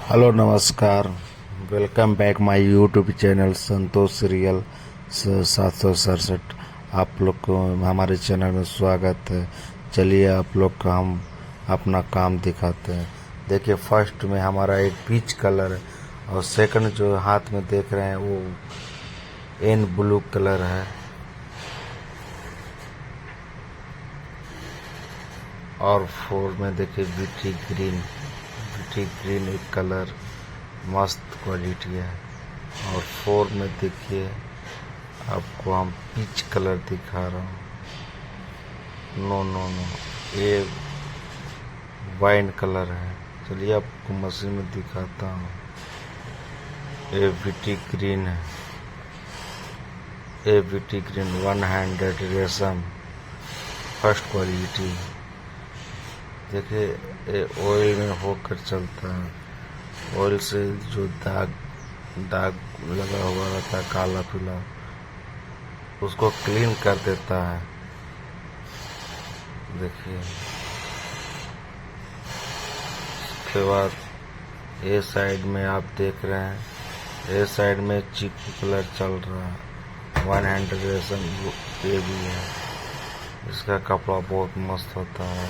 Hello नमस्कार। Welcome back my YouTube channel Santosh serial 767। आप लोग को हमारे चैनल में स्वागत है। चलिए आप लोग का हम अपना काम दिखाते हैं। देखिए, फर्स्ट में हमारा एक पीच कलर है और सेकंड जो हाथ में देख रहे हैं वो एन ब्लू कलर है और फोर में देखिए बीटी ग्रीन एक कलर मस्त क्वालिटी है। और फोर में देखिए आपको हम पीच कलर दिखा रहा हूँ। नो, ये वाइन कलर है। चलिए आपको मशीन में दिखाता हूँ। ये बीटी ग्रीन है, ये बीटी ग्रीन 100 रेशम फर्स्ट क्वालिटी। देखिए ये ऑयल में होकर चलता है। ऑयल से जो दाग लगा हुआ रहता है काला पीला, उसको क्लीन कर देता है। देखिए, उसके बाद ये साइड में आप देख रहे हैं, ये साइड में चीकू कलर चल रहा है। 100 रेशम ये भी है। इसका कपड़ा बहुत मस्त होता है।